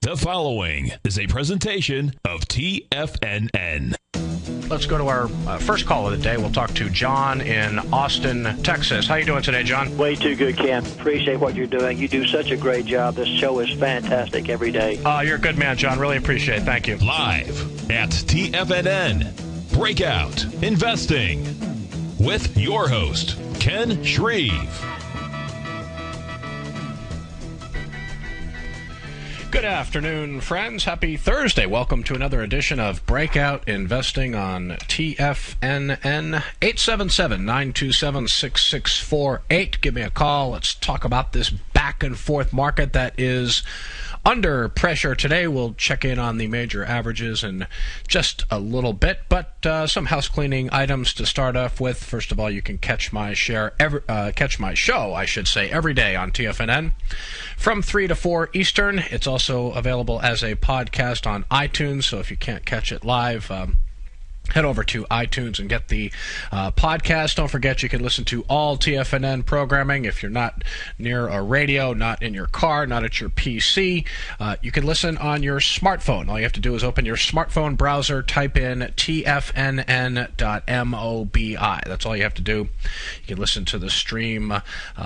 The following is a presentation of TFNN. Let's go to our first call of the day. We'll talk to John in Austin, Texas. How you doing today, John? Way too good, Ken. Appreciate what you're doing. You do such a great job. This show is fantastic every day. You're a good man, John. Really appreciate it. Thank you. Live at TFNN, Breakout Investing, with your host, Ken Shreve. Good afternoon, friends. Happy Thursday. Welcome to another edition of Breakout Investing on TFNN. 877-927-6648. Give me a call. Let's talk about this back and forth market that is under pressure today. We'll check in on the major averages in just a little bit, but some house cleaning items to start off with. First of all, you can catch my show, every day on TFNN from 3 to 4 Eastern. It's also available as a podcast on iTunes, so if you can't catch it live, head over to iTunes and get the podcast. Don't forget you can listen to all TFNN programming if you're not near a radio, not in your car, not at your PC. You can listen on your smartphone. All you have to do is open your smartphone browser, type in tfnn.mobi. That's all you have to do. You can listen to the stream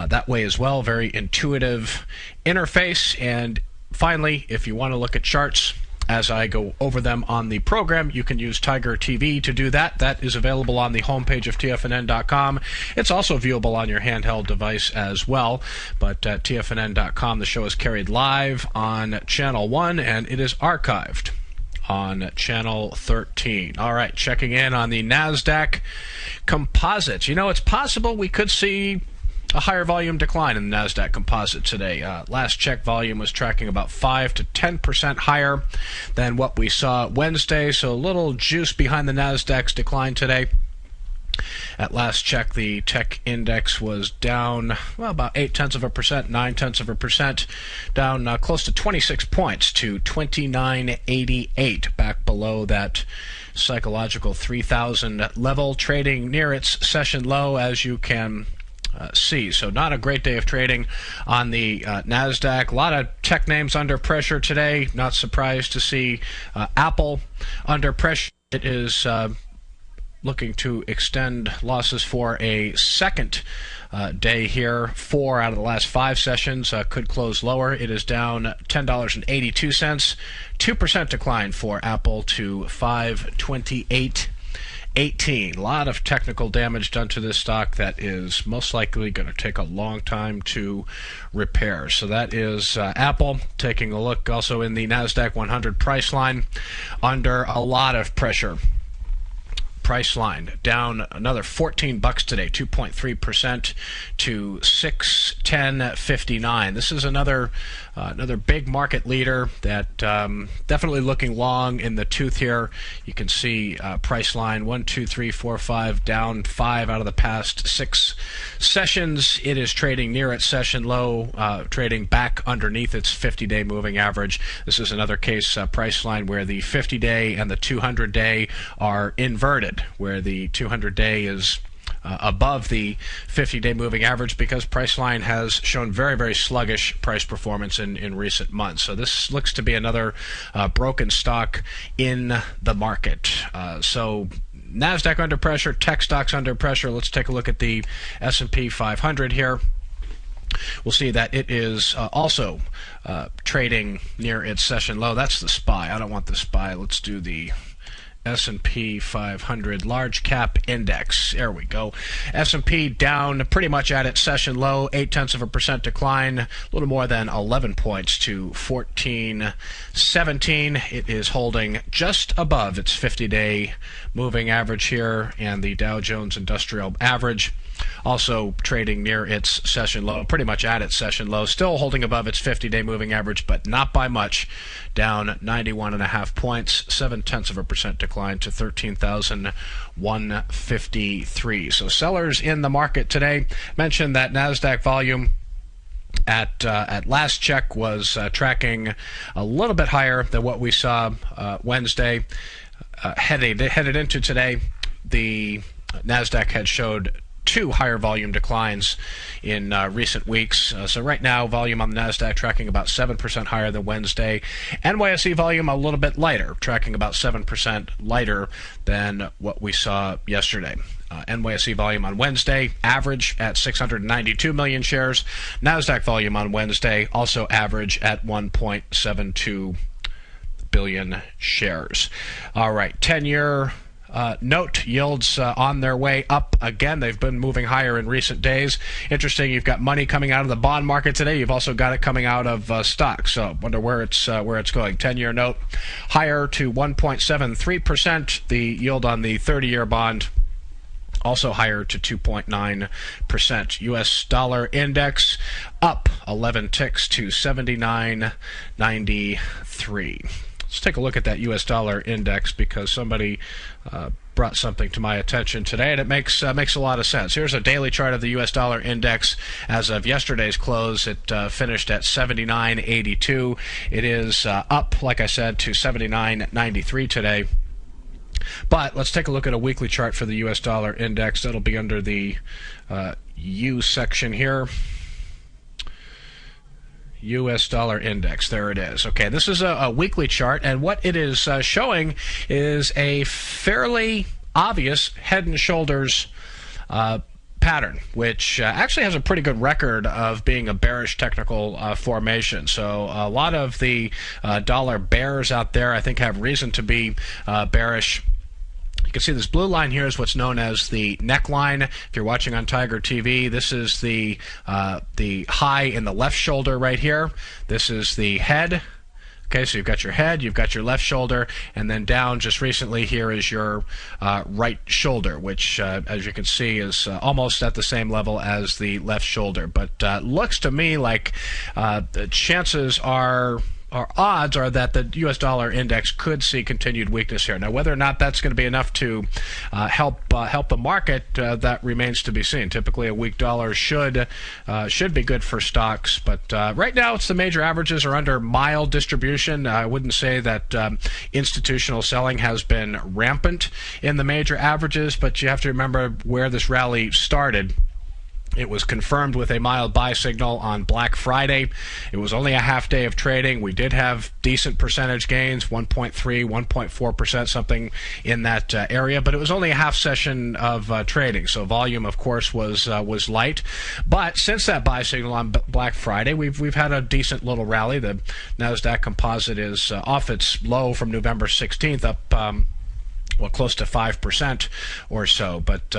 that way as well. Very intuitive interface. And finally, if you want to look at charts, as I go over them on the program, you can use Tiger TV to do that. That is available on the homepage of TFNN.com. It's also viewable on your handheld device as well. But at TFNN.com, the show is carried live on Channel 1, and it is archived on Channel 13. All right, checking in on the NASDAQ Composite. You know, it's possible we could see a higher volume decline in the NASDAQ Composite today. Last check volume was tracking about 5 to 10% higher than what we saw Wednesday, so a little juice behind the NASDAQ's decline today. At last check, the tech index was down, well, about 0.8%, 0.9%, down close to 26 points to 2988, back below that psychological 3,000 level, trading near its session low, as you can see. So not a great day of trading on the NASDAQ. A lot of tech names under pressure today. Not surprised to see Apple under pressure. It is looking to extend losses for a second day here. 4 out of the last 5 sessions could close lower. It is down $10.82. 2% decline for Apple to $528.18. A lot of technical damage done to this stock that is most likely going to take a long time to repair. So that is Apple. Taking a look also in the NASDAQ 100 price line, under a lot of pressure. Price line down another $14 today, 2.3% to 610.59. This is another big market leader that definitely looking long in the tooth here. You can see price line 1, 2, 3, 4, 5, down 5 out of the past 6 sessions. It is trading near its session low, trading back underneath its 50-day moving average. This is another case price line where the 50-day and the 200-day are inverted, where the 200-day is above the 50-day moving average because Priceline has shown very, very sluggish price performance in recent months. So this looks to be another broken stock in the market. So NASDAQ under pressure, tech stocks under pressure. Let's take a look at the S&P 500 here. We'll see that it is also trading near its session low. That's the SPY. I don't want the SPY. Let's do the S&P 500 large cap index. There we go. S&P down pretty much at its session low, 0.8% decline, a little more than 11 points to 1417. It is holding just above its 50-day moving average here, and the Dow Jones Industrial Average also trading near its session low, pretty much at its session low, still holding above its 50-day moving average, but not by much, down 91.5 points, 0.7% decline to 13,153. So sellers in the market today. Mentioned that NASDAQ volume at last check was tracking a little bit higher than what we saw Wednesday. Headed into today, the NASDAQ had showed two higher volume declines in recent weeks. So right now, volume on the NASDAQ tracking about 7% higher than Wednesday. NYSE volume a little bit lighter, tracking about 7% lighter than what we saw yesterday. NYSE volume on Wednesday, average at 692 million shares. NASDAQ volume on Wednesday, also average at 1.72 billion shares. All right, 10-year note yields on their way up again. They've been moving higher in recent days. Interesting, you've got money coming out of the bond market today. You've also got it coming out of stocks. So wonder where it's going. 10-year note higher to 1.73%. The yield on the 30-year bond also higher to 2.9%. U.S. dollar index up 11 ticks to 79.93. Let's take a look at that U.S. dollar index because somebody brought something to my attention today, and it makes a lot of sense. Here's a daily chart of the U.S. dollar index as of yesterday's close. It finished at 79.82. It is up, like I said, to 79.93 today. But let's take a look at a weekly chart for the U.S. dollar index. That'll be under the U section here. U.S. dollar index. There it is. Okay, this is a weekly chart, and what it is showing is a fairly obvious head and shoulders pattern, which actually has a pretty good record of being a bearish technical formation. So a lot of the dollar bears out there, I think, have reason to be bearish. You can see this blue line here is what's known as the neckline. If you're watching on Tiger TV, this is the high in the left shoulder right here. This is the head. Okay, so you've got your head, you've got your left shoulder, and then down just recently here is your right shoulder, which, as you can see, is almost at the same level as the left shoulder. But looks to me like the chances are odds are that the U.S. dollar index could see continued weakness here. Now, whether or not that's going to be enough to help the market, that remains to be seen. Typically, a weak dollar should be good for stocks, but right now, it's the major averages are under mild distribution. I wouldn't say that institutional selling has been rampant in the major averages, but you have to remember where this rally started. It was confirmed with a mild buy signal on Black Friday. It was only a half day of trading. We did have decent percentage gains, 1.3, 1.4%, something in that area, but it was only a half session of trading. So volume, of course, was light. But since that buy signal on Black Friday, we've had a decent little rally. The Nasdaq Composite is off its low from November 16th, up well, close to 5% or so. But,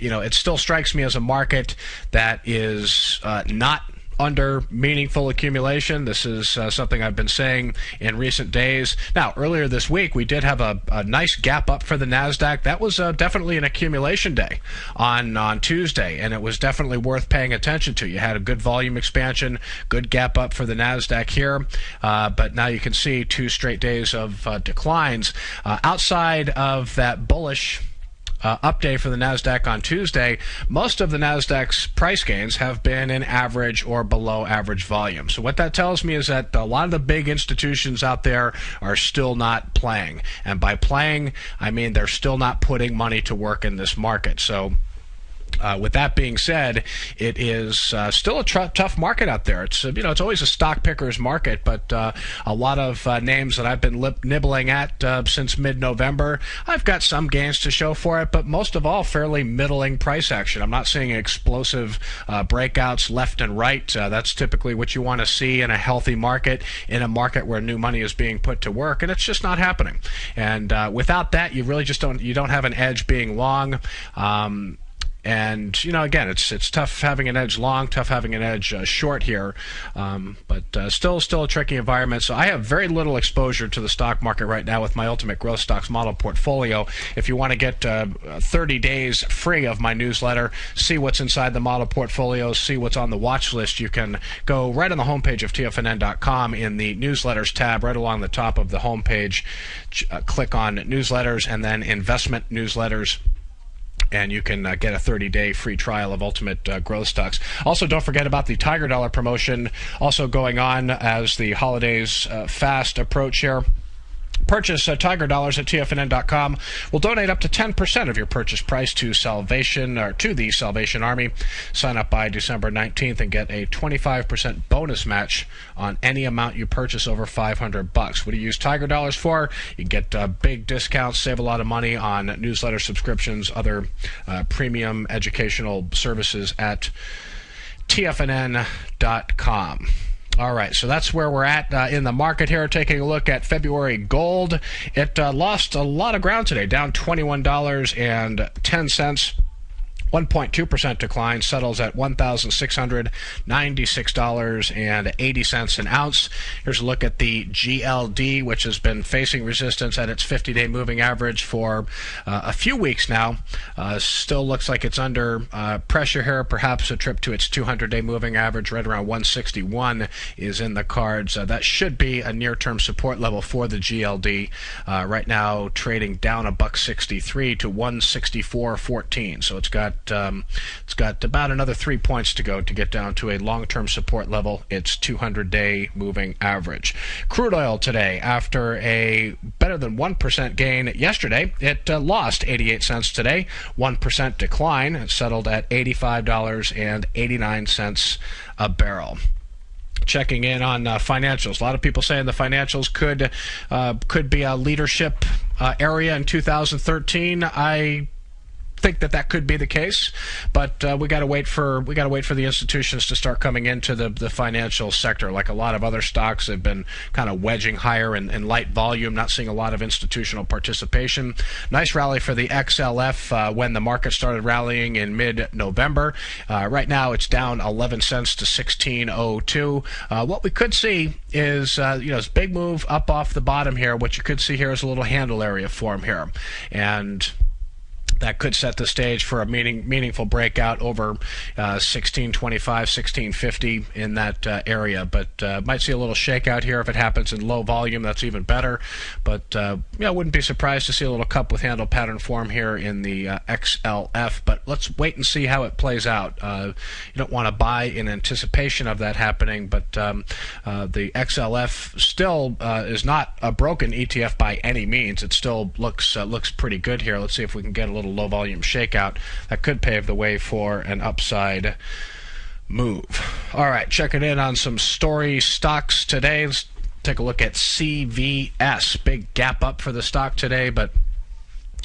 it still strikes me as a market that is not under meaningful accumulation. This is something I've been saying in recent days. Now, earlier this week, we did have a nice gap up for the NASDAQ. That was definitely an accumulation day on Tuesday, and it was definitely worth paying attention to. You had a good volume expansion, good gap up for the NASDAQ here, but now you can see 2 straight days of declines. Outside of that bullish up day for the NASDAQ on Tuesday, most of the NASDAQ's price gains have been in average or below average volume. So what that tells me is that a lot of the big institutions out there are still not playing. And by playing, I mean they're still not putting money to work in this market. So with that being said, it is still a tough market out there. It's it's always a stock picker's market, but a lot of names that I've been nibbling at since mid-November, I've got some gains to show for it, but most of all, fairly middling price action. I'm not seeing explosive breakouts left and right. That's typically what you want to see in a healthy market, in a market where new money is being put to work, and it's just not happening. And without that, you really just don't have an edge being long. And, again, it's tough having an edge long, tough having an edge short here, but still a tricky environment. So I have very little exposure to the stock market right now with my Ultimate Growth Stocks model portfolio. If you want to get 30 days free of my newsletter, see what's inside the model portfolio, see what's on the watch list, you can go right on the homepage of TFNN.com in the newsletters tab, right along the top of the homepage. Click on newsletters and then investment newsletters, and you can get a 30-day free trial of Ultimate Growth Stocks. Also, don't forget about the Tiger Dollar promotion also going on as the holidays fast approach here. Purchase Tiger Dollars at TFNN.com. We'll donate up to 10% of your purchase price to the Salvation Army. Sign up by December 19th and get a 25% bonus match on any amount you purchase over $500. What do you use Tiger Dollars for? You get big discounts, save a lot of money on newsletter subscriptions, other premium educational services at TFNN.com. All right, so that's where we're at in the market here. Taking a look at February gold. It lost a lot of ground today, down $21.10. 1.2% decline, settles at $1,696.80 an ounce. Here's a look at the GLD, which has been facing resistance at its 50-day moving average for a few weeks now. Still looks like it's under pressure here. Perhaps a trip to its 200-day moving average right around 161 is in the cards. That should be a near-term support level for the GLD. Right now trading down $1.63 to 164.14. So it's got about another 3 points to go to get down to a long-term support level, its 200-day moving average. Crude oil today, after a better than 1% gain yesterday, it lost 88 cents today, 1% decline. It settled at $85.89 a barrel. Checking in on financials. A lot of people saying the financials could be a leadership area in 2013. I think that could be the case, but we got to wait for the institutions to start coming into the financial sector. Like a lot of other stocks, have been kind of wedging higher in light volume, not seeing a lot of institutional participation. Nice rally for the XLF when the market started rallying in mid-November. Right now it's down 11 cents to 16.02. What we could see is this big move up off the bottom here. What you could see here is a little handle area form here, and that could set the stage for a meaningful breakout over 1625, 1650 in that area. But might see a little shakeout here. If it happens in low volume, that's even better. But wouldn't be surprised to see a little cup with handle pattern form here in the XLF. But let's wait and see how it plays out. You don't want to buy in anticipation of that happening. But the XLF still is not a broken ETF by any means. It still looks pretty good here. Let's see if we can get a little low volume shakeout that could pave the way for an upside move. All right, checking in on some story stocks today. Let's take a look at CVS. Big gap up for the stock today, but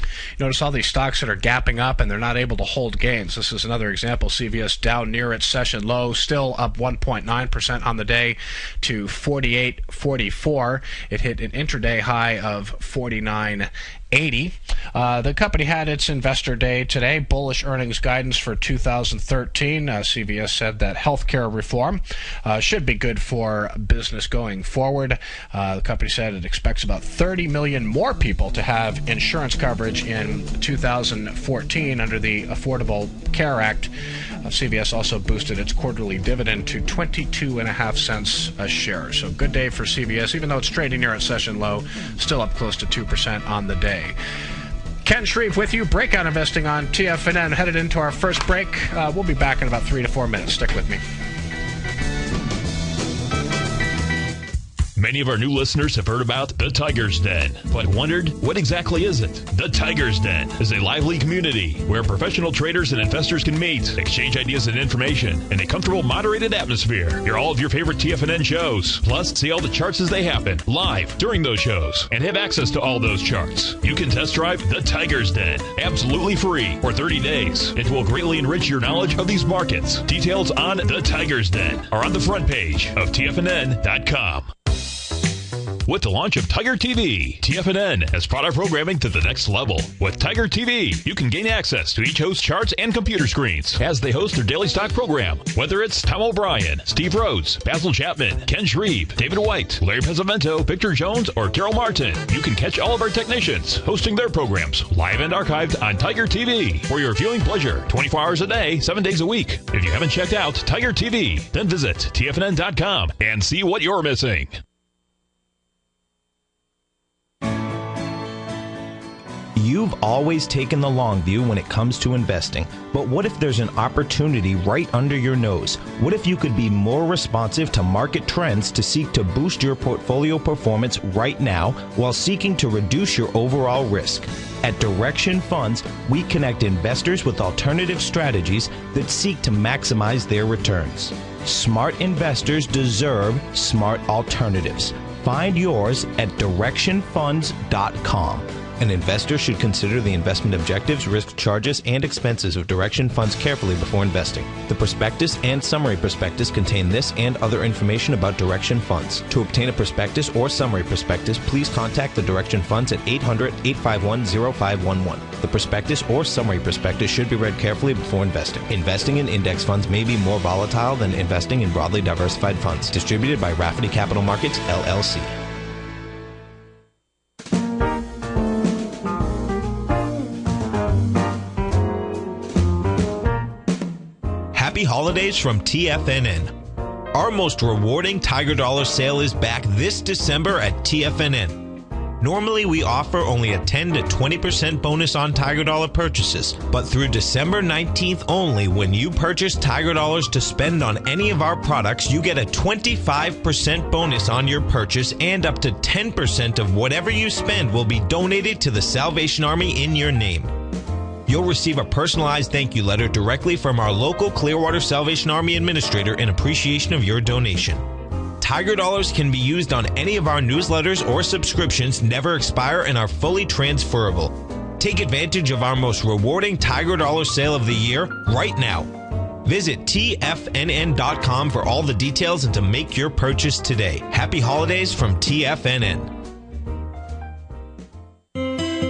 you notice all these stocks that are gapping up and they're not able to hold gains. This is another example. CVS down near its session low, still up 1.9% on the day to 48.44. It hit an intraday high of 49.80. The company had its investor day today. Bullish earnings guidance for 2013. CVS said that healthcare reform should be good for business going forward. The company said it expects about 30 million more people to have insurance coverage in 2014 under the Affordable Care Act. CVS also boosted its quarterly dividend to 22.5 cents a share. So good day for CVS, even though it's trading near its session low, still up close to 2% on the day. Ken Shreve with you, Breakout Investing on TFNN. Headed into our first break. We'll be back in about 3 to 4 minutes. Stick with me. Many of our new listeners have heard about the Tiger's Den, but wondered, what exactly is it? The Tiger's Den is a lively community where professional traders and investors can meet, exchange ideas and information in a comfortable, moderated atmosphere. Hear all of your favorite TFNN shows, plus see all the charts as they happen live during those shows, and have access to all those charts. You can test drive the Tiger's Den absolutely free for 30 days. It will greatly enrich your knowledge of these markets. Details on the Tiger's Den are on the front page of TFNN.com. With the launch of Tiger TV, TFNN has brought our programming to the next level. With Tiger TV, you can gain access to each host's charts and computer screens as they host their daily stock program. Whether it's Tom O'Brien, Steve Rhodes, Basil Chapman, Ken Shreve, David White, Larry Pesavento, Victor Jones, or Carol Martin, you can catch all of our technicians hosting their programs live and archived on Tiger TV for your viewing pleasure 24 hours a day, 7 days a week. If you haven't checked out Tiger TV, then visit TFNN.com and see what you're missing. You've always taken the long view when it comes to investing, but what if there's an opportunity right under your nose? What if you could be more responsive to market trends to seek to boost your portfolio performance right now while seeking to reduce your overall risk? At Direction Funds, we connect investors with alternative strategies that seek to maximize their returns. Smart investors deserve smart alternatives. Find yours at directionfunds.com. An investor should consider the investment objectives, risk charges, and expenses of Direction Funds carefully before investing. The prospectus and summary prospectus contain this and other information about Direction Funds. To obtain a prospectus or summary prospectus, please contact the Direction Funds at 800-851-0511. The prospectus or summary prospectus should be read carefully before investing. Investing in index funds may be more volatile than investing in broadly diversified funds. Distributed by Rafferty Capital Markets, LLC. Happy holidays from TFNN. Our most rewarding Tiger Dollar sale is back this December at TFNN. Normally, we offer only a 10 to 20% bonus on Tiger Dollar purchases, but through December 19th only, when you purchase Tiger Dollars to spend on any of our products, you get a 25% bonus on your purchase, and up to 10% of whatever you spend will be donated to the Salvation Army in your name. You'll receive a personalized thank you letter directly from our local Clearwater Salvation Army administrator in appreciation of your donation. Tiger Dollars can be used on any of our newsletters or subscriptions, never expire, and are fully transferable. Take advantage of our most rewarding Tiger Dollar sale of the year right now. Visit TFNN.com for all the details and to make your purchase today. Happy holidays from TFNN.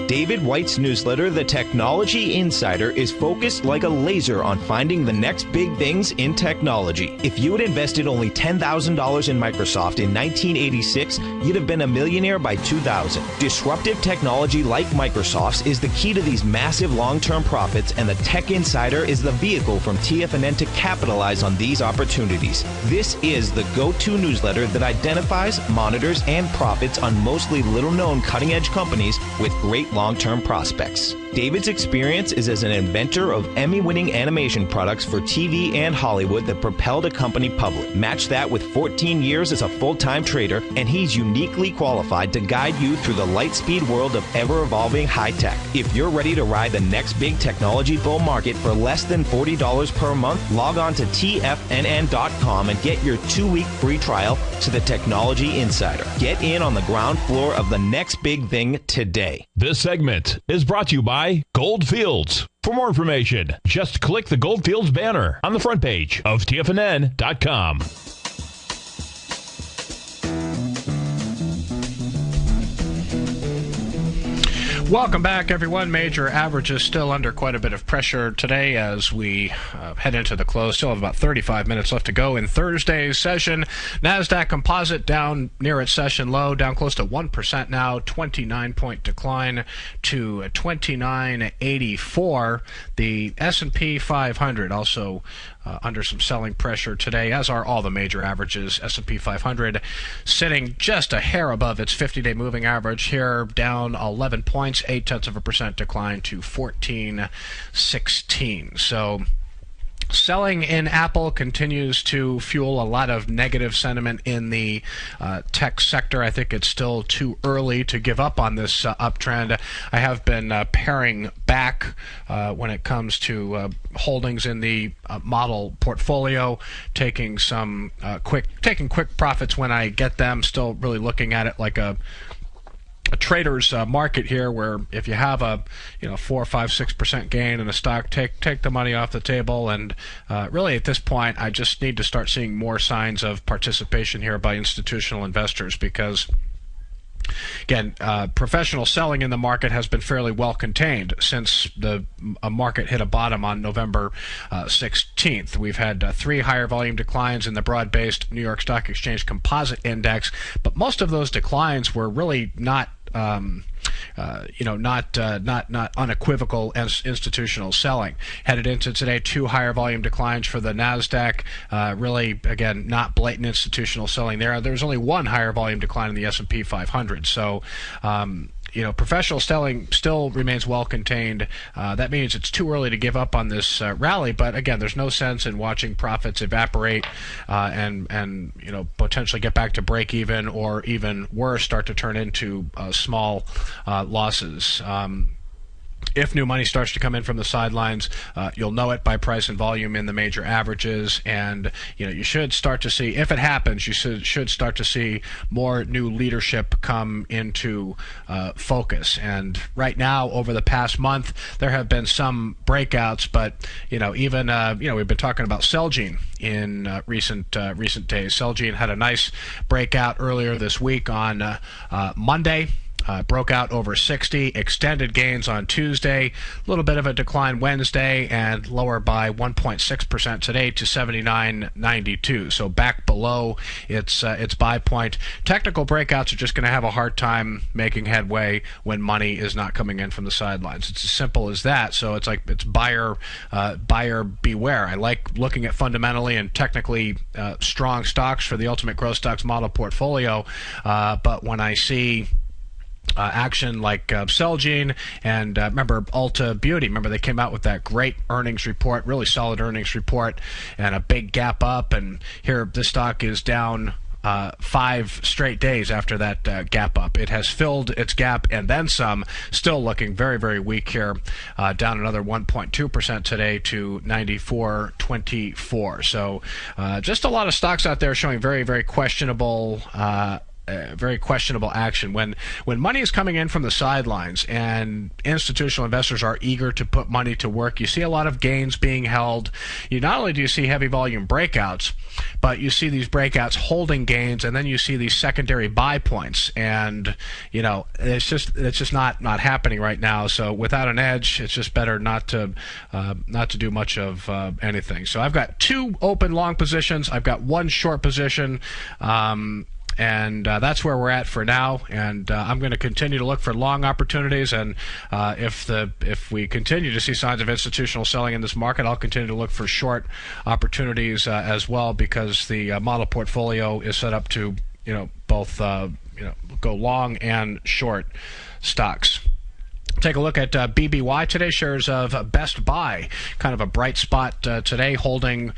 David White's newsletter, The Technology Insider, is focused like a laser on finding the next big things in technology. If you had invested only $10,000 in Microsoft in 1986, you'd have been a millionaire by 2000. Disruptive technology like Microsoft's is the key to these massive long-term profits, and the Tech Insider is the vehicle from TFNN to capitalize on these opportunities. This is the go-to newsletter that identifies, monitors, and profits on mostly little-known cutting-edge companies with great long-term prospects. David's experience is as an inventor of Emmy-winning animation products for TV and Hollywood that propelled a company public. Match that with 14 years as a full-time trader, and he's uniquely qualified to guide you through the light-speed world of ever-evolving high-tech. If you're ready to ride the next big technology bull market for less than $40 per month, log on to TFNN.com and get your 2-week free trial to the Technology Insider. Get in on the ground floor of the next big thing today. This segment is brought to you by Goldfields. For more information, just click the Goldfields banner on the front page of TFNN.com. Welcome back, everyone. Major averages still under quite a bit of pressure today as we head into the close. Still have about 35 minutes left to go in Thursday's session. NASDAQ Composite down near its session low, down close to 1% now, 29-point decline to 29.84. The S&P 500 also under some selling pressure today, as are all the major averages. S&P 500 sitting just a hair above its 50-day moving average here, down 11 points, 0.8% decline to 1416. So selling in Apple continues to fuel a lot of negative sentiment in the tech sector. I think it's still too early to give up on this uptrend. I have been paring back when it comes to holdings in the model portfolio, taking some quick profits when I get them. Still really looking at it like a trader's market here, where if you have a 4, 5, 6% gain in a stock, take the money off the table. And really at this point, I just need to start seeing more signs of participation here by institutional investors, because again, professional selling in the market has been fairly well contained since the market hit a bottom on November 16th. We've had 3 higher volume declines in the broad-based New York Stock Exchange Composite Index, but most of those declines were really not not unequivocal institutional selling. Headed into today, 2 higher volume declines for the NASDAQ. Really, again, not blatant institutional selling there. There's only 1 higher volume decline in the S&P 500. So, professional selling still remains well contained. That means it's too early to give up on this rally. But again, there's no sense in watching profits evaporate and potentially get back to break even, or even worse, start to turn into small losses. If new money starts to come in from the sidelines, you'll know it by price and volume in the major averages, and you should start to see, if it happens, you should start to see more new leadership come into focus. And right now, over the past month, there have been some breakouts, but even we've been talking about Celgene in recent days. Celgene had a nice breakout earlier this week on Monday. Broke out over 60, extended gains on Tuesday, a little bit of a decline Wednesday, and lower by 1.6% today to 79.92. So back below its buy point. Technical breakouts are just going to have a hard time making headway when money is not coming in from the sidelines. It's as simple as that. So it's buyer beware. I like looking at fundamentally and technically strong stocks for the Ultimate Growth Stocks model portfolio, but when I see action like Celgene and remember Ulta Beauty. Remember they came out with that great earnings report, really solid earnings report, and a big gap up. And here this stock is down 5 straight days after that gap up. It has filled its gap and then some, still looking very, very weak here, down another 1.2% today to 94.24. So just a lot of stocks out there showing very, very questionable action. When money is coming in from the sidelines and institutional investors are eager to put money to work, you see a lot of gains being held. Not only do you see heavy volume breakouts, but you see these breakouts holding gains, and then you see these secondary buy points. And it's just not happening right now. So without an edge, it's just better not to do much of anything. So I've got 2 open long positions. I've got 1 short position. And that's where we're at for now. And I'm going to continue to look for long opportunities. And if we continue to see signs of institutional selling in this market, I'll continue to look for short opportunities as well, because the model portfolio is set up to both go long and short stocks. Take a look at BBY today. Shares of Best Buy, kind of a bright spot today, holding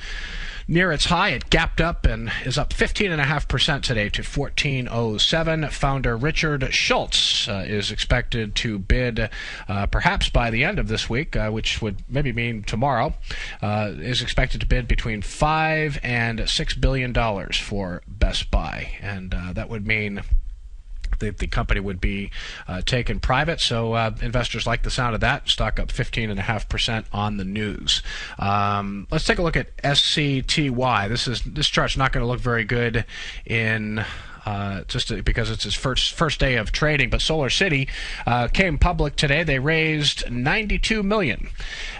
near its high. It gapped up and is up 15.5% today to 14.07. Founder Richard Schultz is expected to bid perhaps by the end of this week, which would maybe mean tomorrow, is expected to bid between $5 and $6 billion for Best Buy. And that would mean the company would be taken private, so investors like the sound of that. Stock up 15.5% on the news. Let's take a look at SCTY. This chart's not going to look very good in because it's his first day of trading. But Solar City came public today. They raised $92 million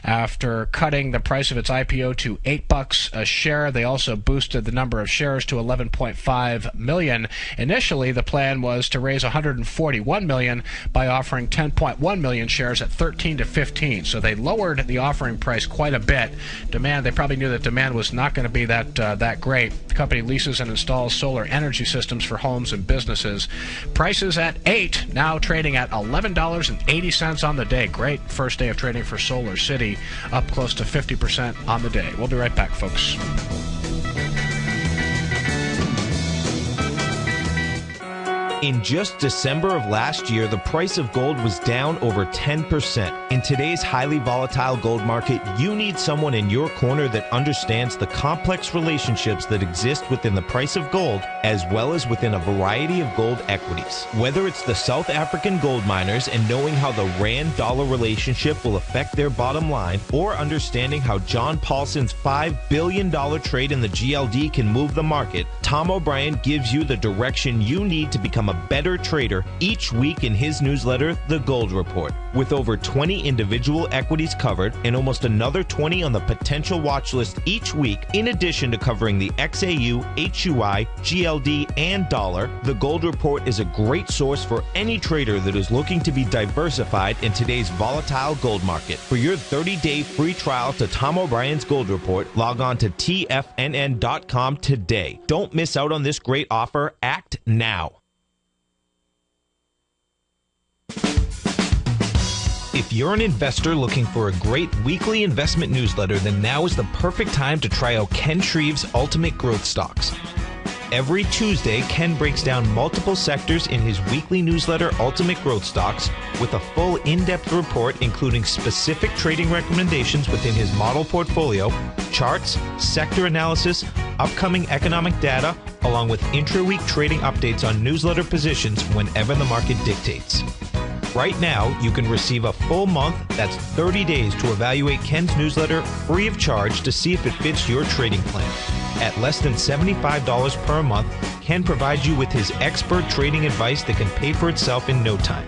after cutting the price of its IPO to $8 a share. They also boosted the number of shares to 11.5 million. Initially, the plan was to raise $141 million by offering 10.1 million shares at 13 to 15. So they lowered the offering price quite a bit. They probably knew that demand was not going to be that great. The company leases and installs solar energy systems for homes and businesses. Prices at $8, now trading at $11.80 on the day. Great first day of trading for Solar City, up close to 50% on the day. We'll be right back, folks. In just December of last year, the price of gold was down over 10%. In today's highly volatile gold market, you need someone in your corner that understands the complex relationships that exist within the price of gold, as well as within a variety of gold equities. Whether it's the South African gold miners and knowing how the rand-dollar relationship will affect their bottom line, or understanding how John Paulson's $5 billion trade in the GLD can move the market, Tom O'Brien gives you the direction you need to become a better trader each week in his newsletter, The Gold Report. With over 20 individual equities covered and almost another 20 on the potential watch list each week, in addition to covering the XAU, HUI, GLD, and dollar, The Gold Report is a great source for any trader that is looking to be diversified in today's volatile gold market. For your 30-day free trial to Tom O'Brien's Gold Report, log on to tfnn.com today. Don't miss out on this great offer. Act now. If you're an investor looking for a great weekly investment newsletter, then now is the perfect time to try out Ken Shreve's Ultimate Growth Stocks. Every Tuesday, Ken breaks down multiple sectors in his weekly newsletter, Ultimate Growth Stocks, with a full in-depth report including specific trading recommendations within his model portfolio, charts, sector analysis, upcoming economic data, along with intra-week trading updates on newsletter positions whenever the market dictates. Right now, you can receive a full month, that's 30 days, to evaluate Ken's newsletter free of charge to see if it fits your trading plan. At less than $75 per month, Ken provides you with his expert trading advice that can pay for itself in no time.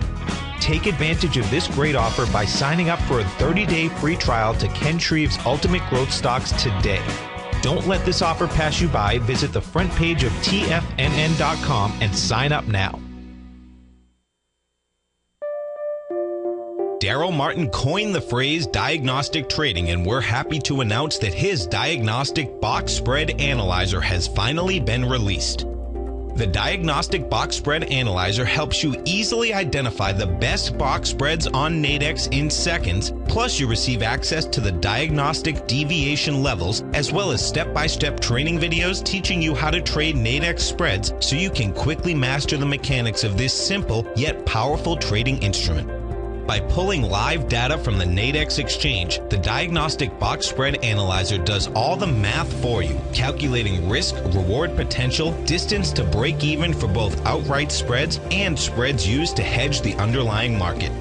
Take advantage of this great offer by signing up for a 30-day free trial to Ken Shreve's Ultimate Growth Stocks today. Don't let this offer pass you by. Visit the front page of TFNN.com and sign up now. Daryl Martin coined the phrase diagnostic trading, and we're happy to announce that his diagnostic box spread analyzer has finally been released. The Diagnostic Box Spread Analyzer helps you easily identify the best box spreads on Nadex in seconds, plus you receive access to the diagnostic deviation levels, as well as step-by-step training videos teaching you how to trade Nadex spreads so you can quickly master the mechanics of this simple yet powerful trading instrument. By pulling live data from the Nadex exchange, the Diagnostic Box Spread Analyzer does all the math for you, calculating risk, reward potential, distance to break even for both outright spreads and spreads used to hedge the underlying market.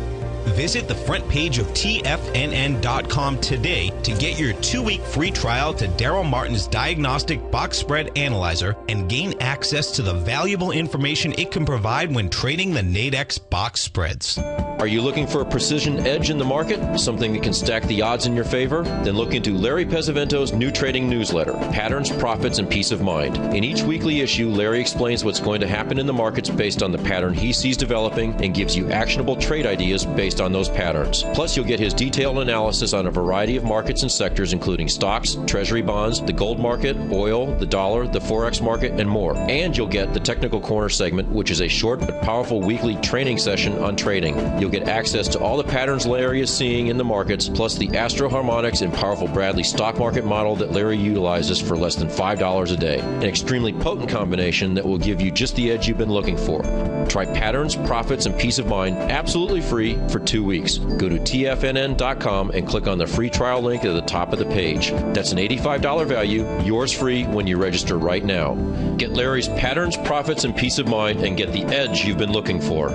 Visit the front page of TFNN.com today to get your 2-week free trial to Daryl Martin's Diagnostic Box Spread Analyzer and gain access to the valuable information it can provide when trading the Nadex box spreads. Are you looking for a precision edge in the market? Something that can stack the odds in your favor? Then look into Larry Pesavento's new trading newsletter, Patterns, Profits, and Peace of Mind. In each weekly issue, Larry explains what's going to happen in the markets based on the pattern he sees developing and gives you actionable trade ideas based on those patterns. Plus, you'll get his detailed analysis on a variety of markets and sectors, including stocks, treasury bonds, the gold market, oil, the dollar, the forex market, and more. And you'll get the Technical Corner segment, which is a short but powerful weekly training session on trading. You'll get access to all the patterns Larry is seeing in the markets, plus the Astro Harmonics and powerful Bradley stock market model that Larry utilizes for less than $5 a day. An extremely potent combination that will give you just the edge you've been looking for. Try Patterns, Profits, and Peace of Mind absolutely free for 2 weeks. Go to TFNN.com and click on the free trial link at the top of the page. That's an $85 value, yours free when you register right now. Get Larry's Patterns, Profits, and Peace of Mind and get the edge you've been looking for.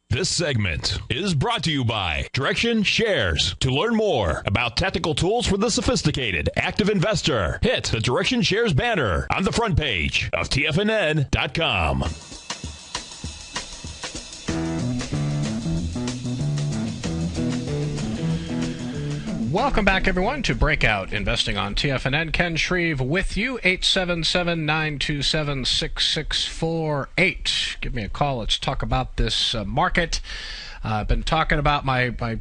This segment is brought to you by Direction Shares. To learn more about tactical tools for the sophisticated active investor, hit the Direction Shares banner on the front page of TFNN.com. Welcome back, everyone, to Breakout Investing on TFNN. Ken Shreve with you, 877-927-6648. Give me a call. Let's talk about this market. I've been talking about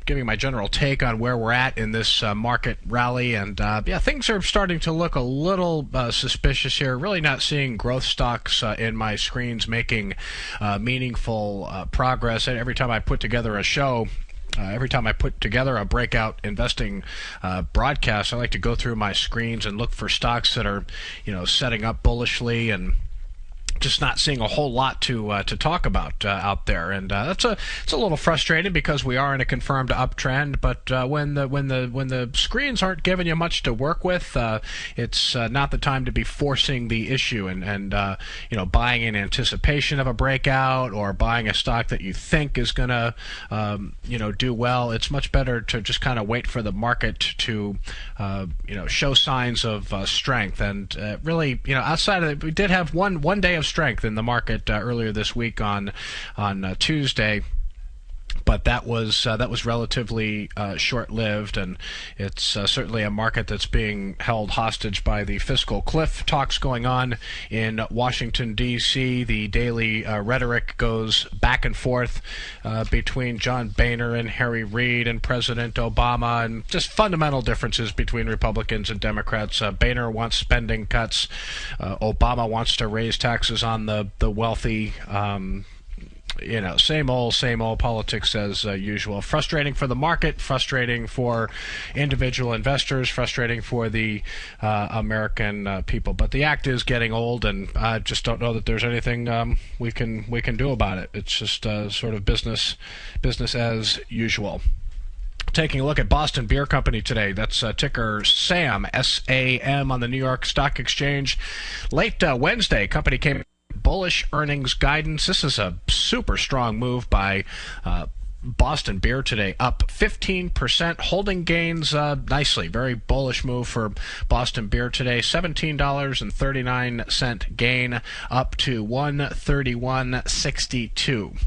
giving my general take on where we're at in this market rally, and things are starting to look a little suspicious here. Really not seeing growth stocks in my screens making meaningful progress. Every time I put together a show, every time I put together a Breakout Investing broadcast, I like to go through my screens and look for stocks that are, setting up bullishly and just not seeing a whole lot to talk about out there, and it's a little frustrating because we are in a confirmed uptrend. But when the screens aren't giving you much to work with, it's not the time to be forcing the issue and buying in anticipation of a breakout or buying a stock that you think is going to do well. It's much better to just kind of wait for the market to show signs of strength. And really, outside of it, we did have one day of strength in the market earlier this week on Tuesday, but that was relatively short-lived, and it's certainly a market that's being held hostage by the fiscal cliff talks going on in Washington, D.C. The daily rhetoric goes back and forth between John Boehner and Harry Reid and President Obama, and just fundamental differences between Republicans and Democrats. Boehner wants spending cuts. Obama wants to raise taxes on the wealthy. same old politics as usual. Frustrating for the market, frustrating for individual investors, frustrating for the American people. But the act is getting old, and I just don't know that there's anything we can do about it. It's just sort of business as usual. Taking a look at Boston Beer Company today. That's ticker SAM, S-A-M, on the New York Stock Exchange. Late Wednesday, company came bullish earnings guidance. This is a super strong move by Boston Beer today, up 15%, holding gains nicely. Very bullish move for Boston Beer today. $17.39 gain, up to $131.62.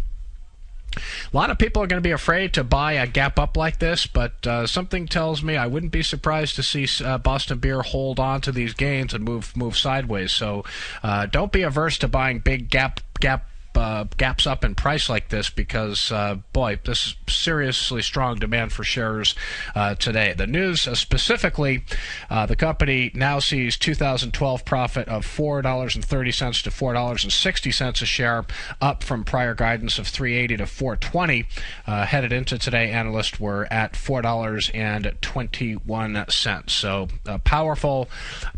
A lot of people are going to be afraid to buy a gap up like this, but something tells me I wouldn't be surprised to see Boston Beer hold on to these gains and move sideways. So don't be averse to buying big gaps up in price like this, because boy, this is seriously strong demand for shares today. The news specifically, the company now sees 2012 profit of $4.30 to $4.60 a share, up from prior guidance of $3.80 to $4.20. Headed into today, analysts were at $4.21. So a powerful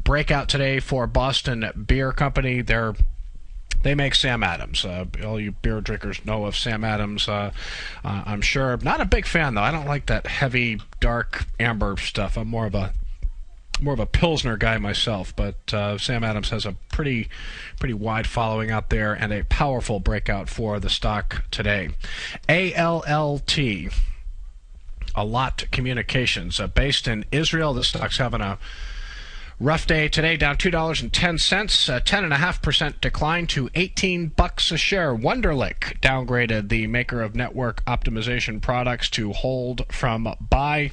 breakout today for Boston Beer Company. They make Sam Adams. All you beer drinkers know of Sam Adams, I'm sure. Not a big fan, though. I don't like that heavy, dark amber stuff. I'm more of a Pilsner guy myself, but Sam Adams has a pretty wide following out there and a powerful breakout for the stock today. ALLT, Allot Communications, based in Israel. The stock's having a rough day today, down $2.10, 10.5% decline to $18 a share. Wunderlich downgraded, the maker of network optimization products, to hold from buy,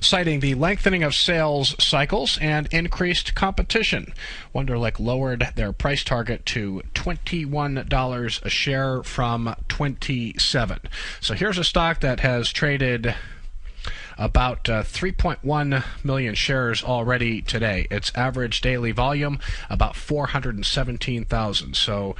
citing the lengthening of sales cycles and increased competition. Wunderlich lowered their price target to $21 a share from $27. So here's a stock that has traded about 3.1 million shares already today. Its average daily volume, about 417,000. So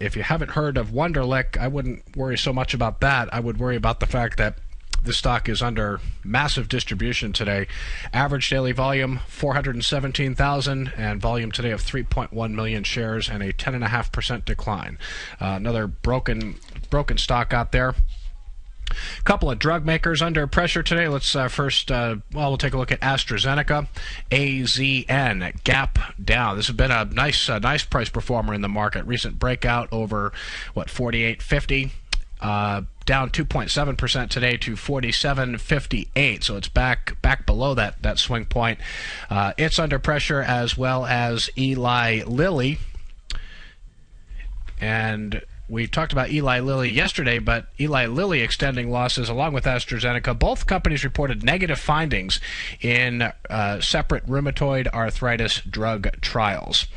if you haven't heard of Wunderlich, I wouldn't worry so much about that. I would worry about the fact that the stock is under massive distribution today. Average daily volume, 417,000, and volume today of 3.1 million shares, and a 10.5% decline. Another broken stock out there. A couple of drug makers under pressure today. Let's first, we'll take a look at AstraZeneca. AZN, gap down. This has been a nice price performer in the market. Recent breakout over, $48.50. Down 2.7% today to $47.58. So it's back below that swing point. It's under pressure, as well as Eli Lilly. And we talked about Eli Lilly yesterday, but Eli Lilly extending losses along with AstraZeneca. Both companies reported negative findings in separate rheumatoid arthritis drug trials.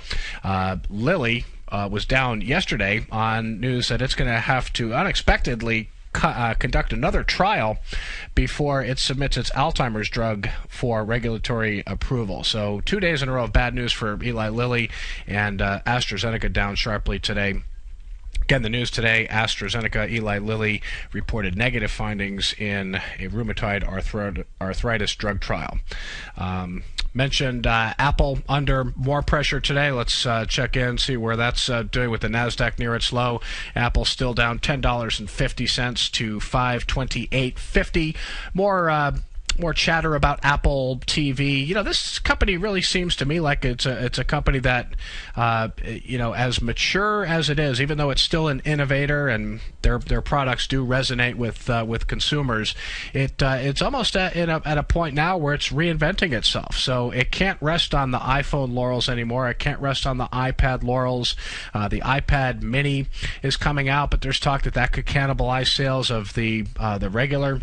Lilly was down yesterday on news that it's going to have to unexpectedly conduct another trial before it submits its Alzheimer's drug for regulatory approval. So 2 days in a row of bad news for Eli Lilly, and AstraZeneca down sharply today. Again, the news today, AstraZeneca, Eli Lilly reported negative findings in a rheumatoid arthritis drug trial. Mentioned Apple under more pressure today. Let's check in, see where that's doing with the NASDAQ near its low. Apple still down $10.50 to $528.50. More chatter about Apple TV. This company really seems to me like it's a company that, as mature as it is, even though it's still an innovator and their products do resonate with consumers, it's almost at a point now where it's reinventing itself. So it can't rest on the iPhone laurels anymore. It can't rest on the iPad laurels. The iPad Mini is coming out, but there's talk that could cannibalize sales of the regular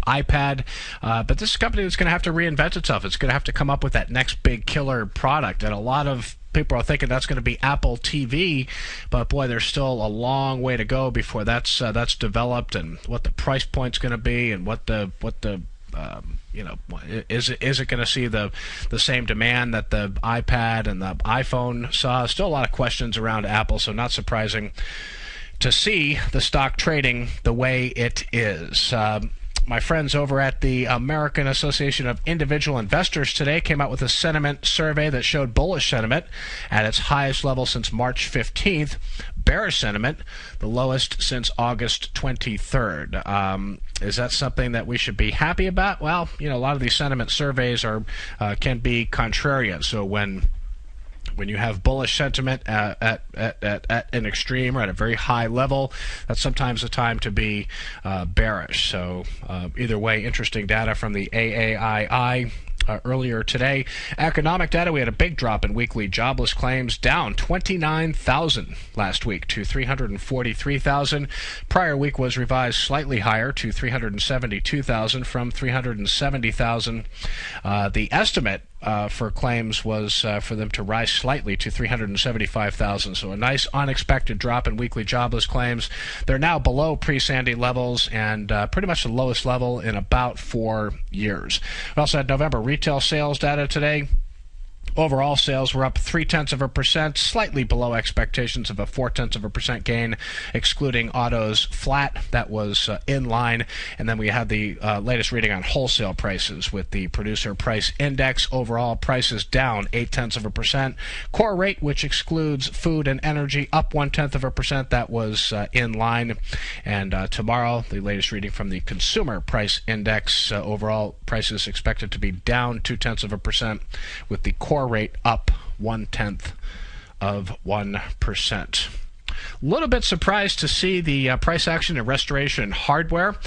iPad, but this is a company that's going to have to reinvent itself. It's going to have to come up with that next big killer product, and a lot of people are thinking that's going to be Apple TV, but boy, there's still a long way to go before that's developed, and what the price point's going to be, and what the is it going to see the same demand that the iPad and the iPhone saw? Still a lot of questions around Apple, so not surprising to see the stock trading the way it is. My friends over at the American Association of Individual Investors today came out with a sentiment survey that showed bullish sentiment at its highest level since March 15th. Bearish sentiment, the lowest since August 23rd. Is that something that we should be happy about? Well, a lot of these sentiment surveys can be contrarian. So when you have bullish sentiment at an extreme or at a very high level, that's sometimes a time to be bearish. So either way, interesting data from the AAII. Earlier today. Economic data, we had a big drop in weekly jobless claims, down 29,000 last week to 343,000. Prior week was revised slightly higher to 372,000 from 370,000. The estimate for claims was for them to rise slightly to 375,000. So a nice unexpected drop in weekly jobless claims. They're now below pre-Sandy levels and pretty much the lowest level in about 4 years. We also had November retail sales data today. Overall sales were up 0.3%, slightly below expectations of a 0.4% gain, excluding autos flat. That was in line. And then we had the latest reading on wholesale prices with the producer price index. Overall prices down 0.8%. Core rate, which excludes food and energy, up 0.1%. That was in line. And tomorrow, the latest reading from the consumer price index. Overall prices expected to be down 0.2%, with the core rate up 0.1%. A little bit surprised to see the price action in Restoration Hardware.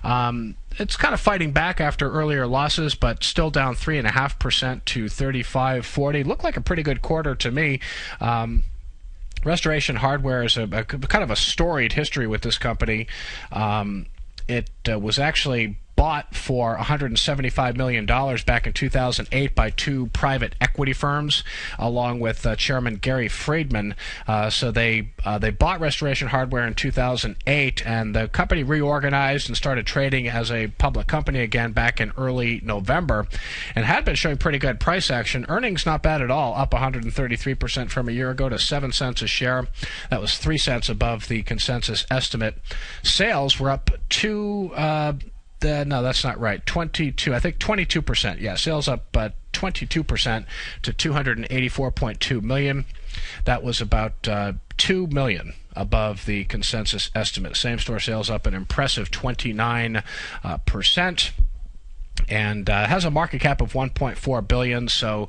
It's kind of fighting back after earlier losses, but still down 3.5% to $35.40. Looked like a pretty good quarter to me. Restoration Hardware is a kind of a storied history with this company. It was actually bought for $175 million back in 2008 by two private equity firms, along with Chairman Gary Friedman. So they bought Restoration Hardware in 2008, and the company reorganized and started trading as a public company again back in early November, and had been showing pretty good price action. Earnings not bad at all, up 133% from a year ago to 7 cents a share. That was 3 cents above the consensus estimate. Sales were up no, that's not right. 22%. Yeah, sales up 22% to $284.2 million. That was about $2 million above the consensus estimate. Same-store sales up an impressive 29%. And has a market cap of $1.4 billion. So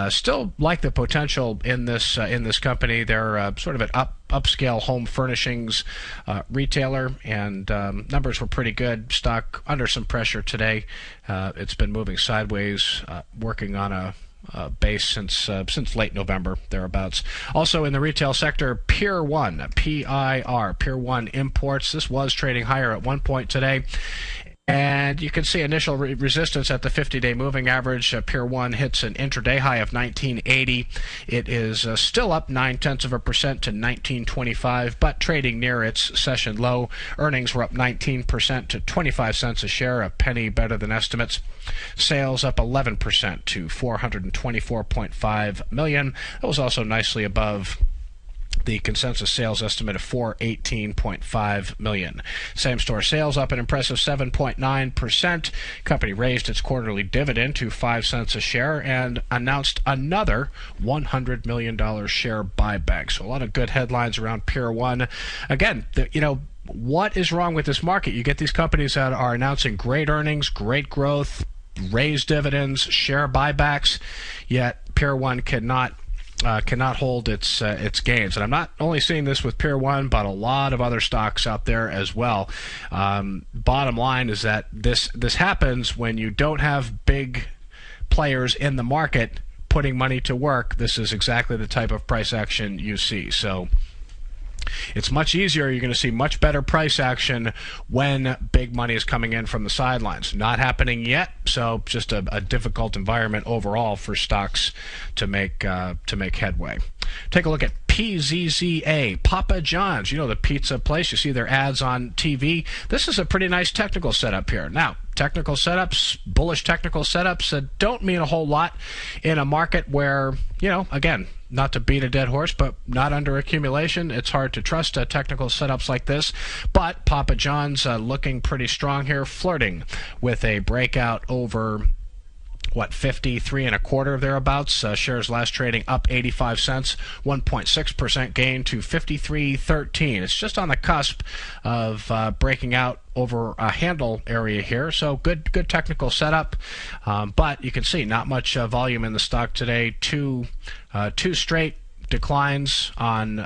still like the potential in this company. They're sort of an upscale home furnishings retailer, and numbers were pretty good. Stock under some pressure today. It's been moving sideways, working on a base since late November, thereabouts. Also in the retail sector, Pier 1, P-I-R, Pier 1 Imports. This was trading higher at one point today. And you can see initial resistance at the 50-day moving average. Pier 1 hits an intraday high of 1980. It is still up 0.9% to 1925, but trading near its session low. Earnings were up 19% to 25 cents a share, a penny better than estimates. Sales up 11% to $424.5 million. That was also nicely above the consensus sales estimate of $418.5 million. Same-store sales up an impressive 7.9%. Company raised its quarterly dividend to 5 cents a share and announced another $100 million share buyback. So a lot of good headlines around Pier 1. Again, what is wrong with this market? You get these companies that are announcing great earnings, great growth, raised dividends, share buybacks, yet Pier 1 cannot hold its gains. And I'm not only seeing this with Pier 1, but a lot of other stocks out there as well. Bottom line is that this happens when you don't have big players in the market putting money to work. This is exactly the type of price action you see. So it's much easier. You're going to see much better price action when big money is coming in from the sidelines. Not happening yet, so just a difficult environment overall for stocks to make headway. Take a look at PZZA, Papa John's, the pizza place. You see their ads on TV. This is a pretty nice technical setup here. Now, technical setups, bullish technical setups don't mean a whole lot in a market where, again, not to beat a dead horse, but not under accumulation. It's hard to trust technical setups like this. But Papa John's looking pretty strong here, flirting with a breakout over 53 and a quarter thereabouts. Shares last trading up 85 cents, 1.6% gain to 53.13. It's just on the cusp of breaking out over a handle area here, so good technical setup, but you can see not much volume in the stock today. Two straight declines on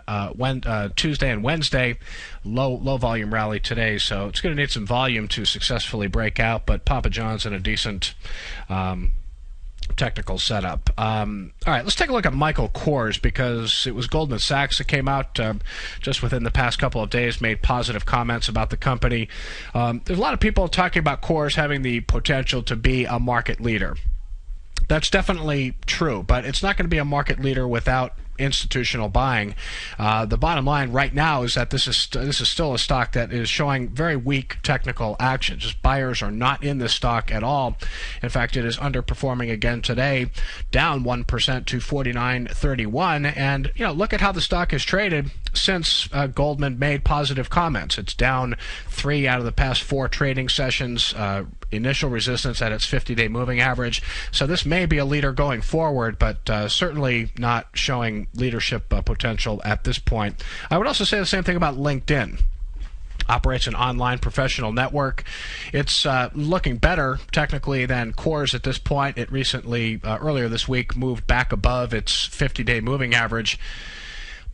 Tuesday and Wednesday. Low volume rally today, so it's going to need some volume to successfully break out, but Papa John's in a decent technical setup. All right, let's take a look at Michael Kors, because it was Goldman Sachs that came out just within the past couple of days, made positive comments about the company. There's a lot of people talking about Kors having the potential to be a market leader. That's definitely true, but it's not going to be a market leader without institutional buying. The bottom line right now is that this is still a stock that is showing very weak technical action. Just buyers are not in this stock at all. In fact, it is underperforming again today, down 1% to 49.31. And look at how the stock has traded since Goldman made positive comments. It's down 3 out of the past 4 trading sessions. Initial resistance at its 50-day moving average. So this may be a leader going forward, but certainly not showing leadership potential at this point. I would also say the same thing about LinkedIn. Operates an online professional network. It's looking better technically than Kors at this point. It recently, earlier this week, moved back above its 50-day moving average.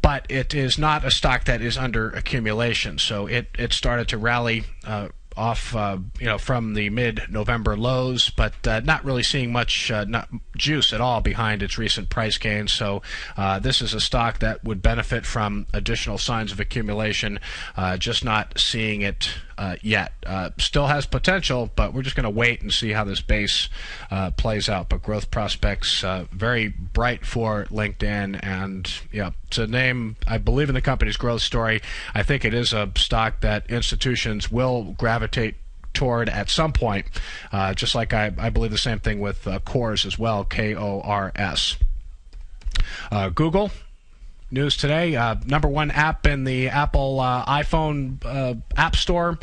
But it is not a stock that is under accumulation. So it started to rally off from the mid-November lows, but not really seeing much juice at all behind its recent price gains. So this is a stock that would benefit from additional signs of accumulation, just not seeing it yet. Still has potential, but we're just going to wait and see how this base plays out. But growth prospects very bright for LinkedIn, and to name, I believe in the company's growth story. I think it is a stock that institutions will gravitate toward at some point, just like I believe the same thing with Kors as well, Kors. Google. News today, number one app in the Apple iPhone App Store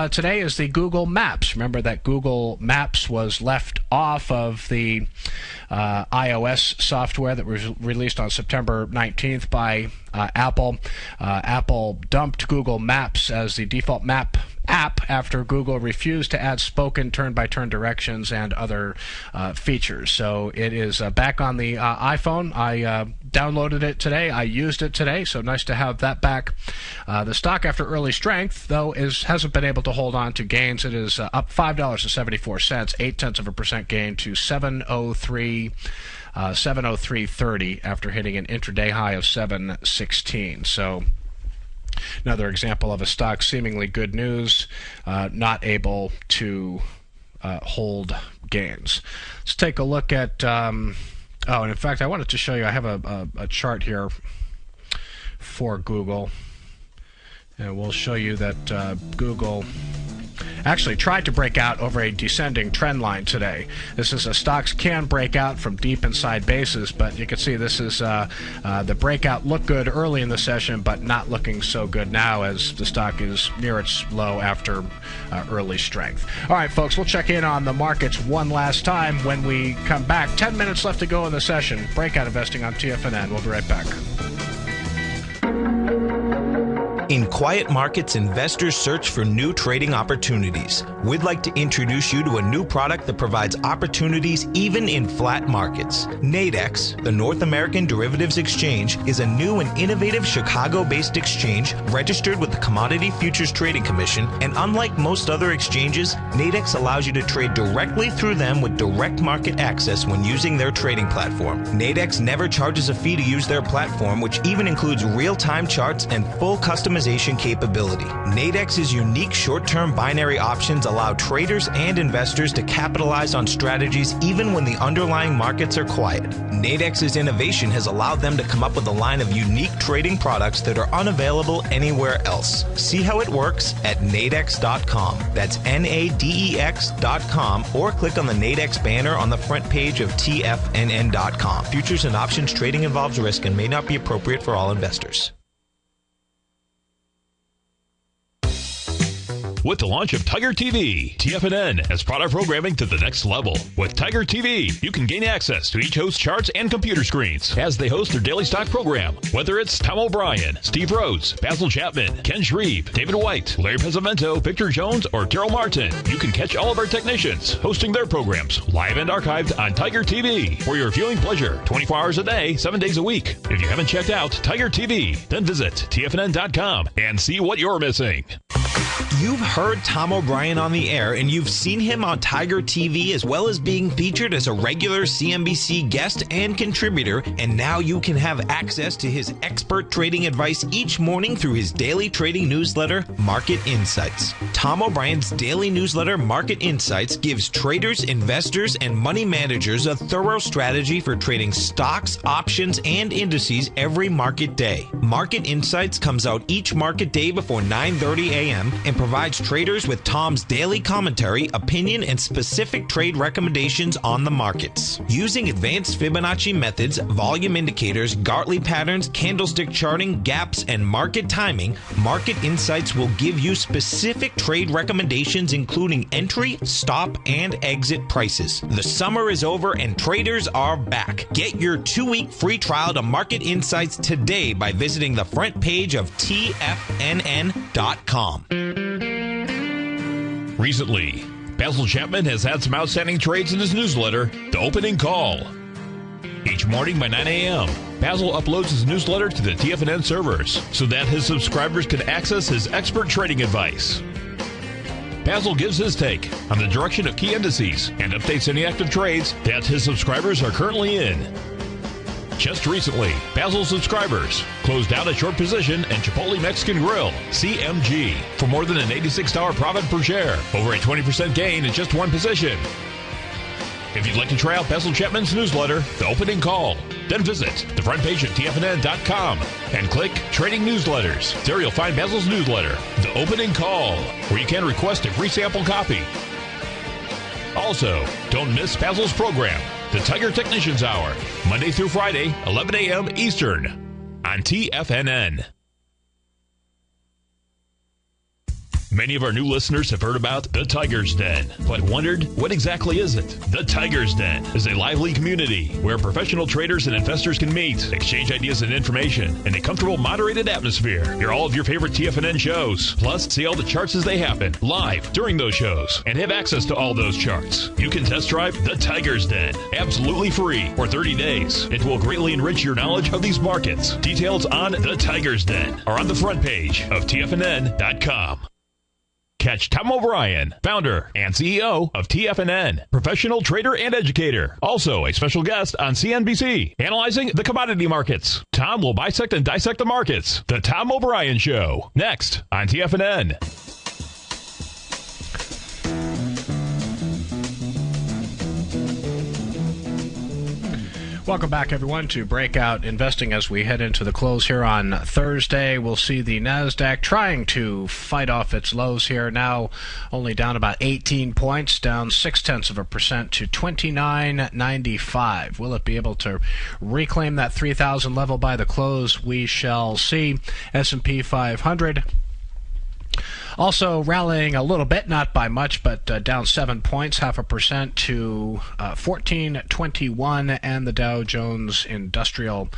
today is the Google Maps. Remember that Google Maps was left off of the iOS software that was released on September 19th by Apple. Apple dumped Google Maps as the default map app after Google refused to add spoken turn-by-turn directions and other features. So it is back on the iPhone. I downloaded it today. I used it today, so nice to have that back. The stock, after early strength, though, hasn't been able to hold on to gains. It is up $5.74, 0.8% gain to 703.30 after hitting an intraday high of 716. So another example of a stock, seemingly good news, not able to hold gains. Let's take a look at and in fact, I wanted to show you, I have a chart here for Google, and we'll show you that Google actually tried to break out over a descending trend line today. This is stocks can break out from deep inside bases, but you can see this is the breakout looked good early in the session, but not looking so good now as the stock is near its low after early strength. All right, folks, we'll check in on the markets one last time when we come back. 10 minutes left to go in the session. Breakout Investing on TFNN. We'll be right back. In quiet markets, investors search for new trading opportunities. We'd like to introduce you to a new product that provides opportunities even in flat markets. Nadex, the North American Derivatives Exchange, is a new and innovative Chicago-based exchange registered with the Commodity Futures Trading Commission, and unlike most other exchanges, Nadex allows you to trade directly through them with direct market access when using their trading platform. Nadex never charges a fee to use their platform, which even includes real-time charts and full custom customization capability. Nadex's unique short-term binary options allow traders and investors to capitalize on strategies even when the underlying markets are quiet. Nadex's innovation has allowed them to come up with a line of unique trading products that are unavailable anywhere else. See how it works at nadex.com. That's NADEX.com, or click on the Nadex banner on the front page of TFNN.com. Futures and options trading involves risk and may not be appropriate for all investors. With the launch of Tiger TV, TFNN has brought our programming to the next level. With Tiger TV, you can gain access to each host's charts and computer screens as they host their daily stock program. Whether it's Tom O'Brien, Steve Rhodes, Basil Chapman, Ken Shreve, David White, Larry Pesavento, Victor Jones, or Terrell Martin, you can catch all of our technicians hosting their programs live and archived on Tiger TV for your viewing pleasure 24 hours a day, 7 days a week. If you haven't checked out Tiger TV, then visit TFNN.com and see what you're missing. You've heard Tom O'Brien on the air, and you've seen him on Tiger TV, as well as being featured as a regular CNBC guest and contributor, and now you can have access to his expert trading advice each morning through his daily trading newsletter, Market Insights. Tom O'Brien's daily newsletter, Market Insights, gives traders, investors, and money managers a thorough strategy for trading stocks, options, and indices every market day. Market Insights comes out each market day before 9:30 a.m. and provides traders with Tom's daily commentary, opinion, and specific trade recommendations on the markets. Using advanced Fibonacci methods, volume indicators, Gartley patterns, candlestick charting, gaps, and market timing, Market Insights will give you specific trade recommendations including entry, stop, and exit prices. The summer is over and traders are back. Get your 2-week free trial to Market Insights today by visiting the front page of TFNN.com. Recently, Basil Chapman has had some outstanding trades in his newsletter, The Opening Call. Each morning by 9 a.m., Basil uploads his newsletter to the TFNN servers so that his subscribers can access his expert trading advice. Basil gives his take on the direction of key indices and updates any active trades that his subscribers are currently in. Just recently, Basil's subscribers closed out a short position in Chipotle Mexican Grill, CMG, for more than an $86 profit per share, over a 20% gain in just one position. If you'd like to try out Basil Chapman's newsletter, The Opening Call, then visit the front page of TFNN.com and click Trading Newsletters. There you'll find Basil's newsletter, The Opening Call, where you can request a free sample copy. Also, don't miss Basil's program, The Tiger Technicians Hour, Monday through Friday, 11 a.m. Eastern, on TFNN. Many of our new listeners have heard about the Tiger's Den, but wondered, what exactly is it? The Tiger's Den is a lively community where professional traders and investors can meet, exchange ideas and information in a comfortable, moderated atmosphere. Hear all of your favorite TFNN shows, plus see all the charts as they happen, live during those shows, and have access to all those charts. You can test drive the Tiger's Den, absolutely free, for 30 days. It will greatly enrich your knowledge of these markets. Details on the Tiger's Den are on the front page of TFNN.com. Catch Tom O'Brien, founder and CEO of TFNN, professional trader and educator. Also a special guest on CNBC, analyzing the commodity markets. Tom will bisect and dissect the markets. The Tom O'Brien Show, next on TFNN. Welcome back, everyone, to Breakout Investing. As we head into the close here on Thursday, we'll see the NASDAQ trying to fight off its lows here. Now only down about 18 points, down 0.6% to 29.95. Will it be able to reclaim that 3,000 level by the close? We shall see. S&P 500 also rallying a little bit, not by much, but down 7 points, 0.5% to 1421, and the Dow Jones Industrial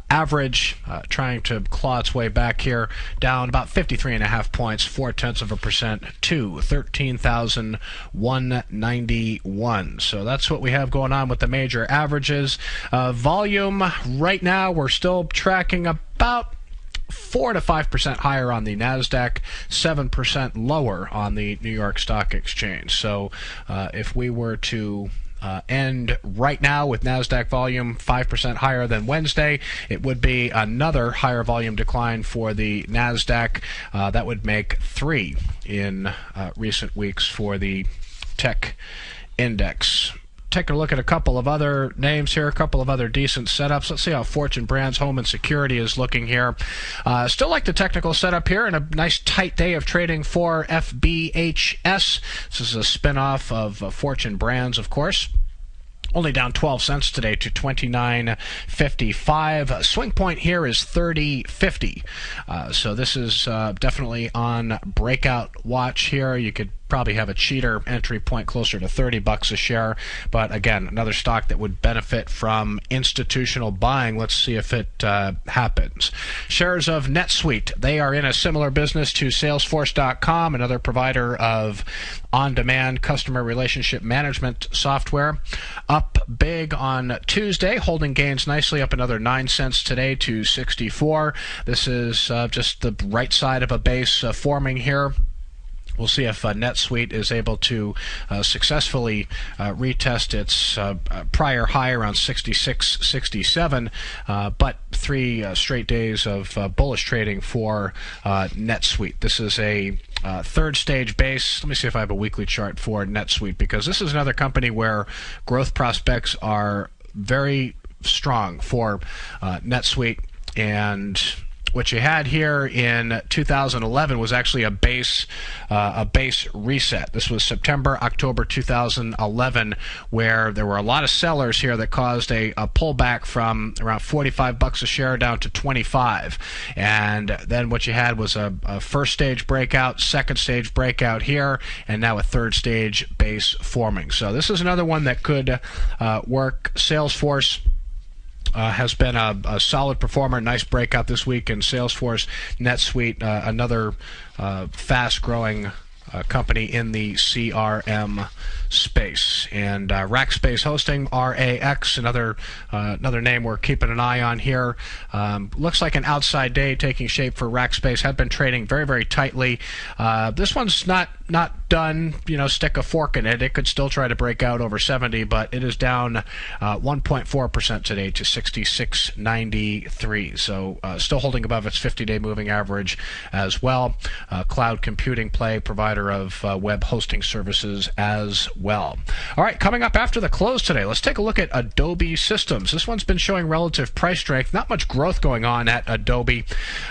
Average trying to claw its way back here, down about 53.5 points, 0.4% to 13,191. So that's what we have going on with the major averages. Volume right now, we're still tracking about 4 to 5% higher on the NASDAQ, 7% lower on the New York Stock Exchange. So if we were to end right now with NASDAQ volume 5% higher than Wednesday. It would be another higher volume decline for the NASDAQ. That would make 3 in recent weeks for the tech index. Take a look at a couple of other names here, a couple of other decent setups. Let's see how Fortune Brands Home and Security is looking here. Still like the technical setup here, and a nice tight day of trading for FBHS. This is a spin-off of Fortune Brands, of course. Only down 12 cents today to $29.55. Swing point here is $30.50. So this is definitely on breakout watch here. You could probably have a cheater entry point closer to $30 a share, but again, another stock that would benefit from institutional buying. Let's see if it happens. Shares of NetSuite, they are in a similar business to Salesforce.com, another provider of on-demand customer relationship management software. Up big on Tuesday, holding gains nicely, up another 9 cents today to 64. This is just the right side of a base forming here. We'll see if NetSuite is able to successfully retest its prior high around 66.67, but 3 straight days of bullish trading for NetSuite. This is a third stage base. Let me see if I have a weekly chart for NetSuite, because this is another company where growth prospects are very strong for NetSuite. And what you had here in 2011 was actually a base reset. This was September, October 2011, where there were a lot of sellers here that caused a pullback from around $45 a share down to $25. And then what you had was a first stage breakout, second stage breakout here, and now a third stage base forming. So this is another one that could work. Salesforce has been a solid performer. Nice breakout this week in Salesforce. NetSuite, another fast-growing company in the CRM space. And Rackspace Hosting, RAX, another name we're keeping an eye on here. Looks like an outside day taking shape for Rackspace. Had been trading very, very tightly. This one's not done. Stick a fork in it. It could still try to break out over 70, but it is down 1.4% today to 66.93. So still holding above its 50-day moving average as well. Cloud computing play, provider of web hosting services as well. All right, coming up after the close today, let's take a look at Adobe Systems. This one's been showing relative price strength. Not much growth going on at Adobe,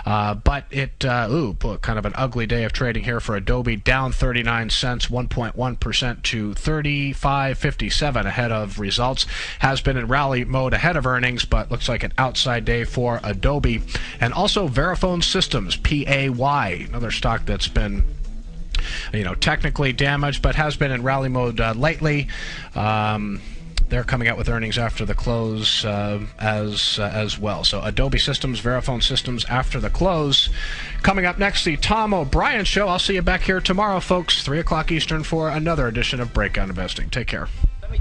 but it, kind of an ugly day of trading here for Adobe. Down 39 cents, 1.1% to $35.57 ahead of results. Has been in rally mode ahead of earnings, but looks like an outside day for Adobe. And also Verifone Systems, PAY, another stock that's been technically damaged, but has been in rally mode lately. They're coming out with earnings after the close as well. So Adobe Systems, Verifone Systems after the close. Coming up next, the Tom O'Brien Show. I'll see you back here tomorrow, folks, 3 o'clock Eastern for another edition of Breakout Investing. Take care.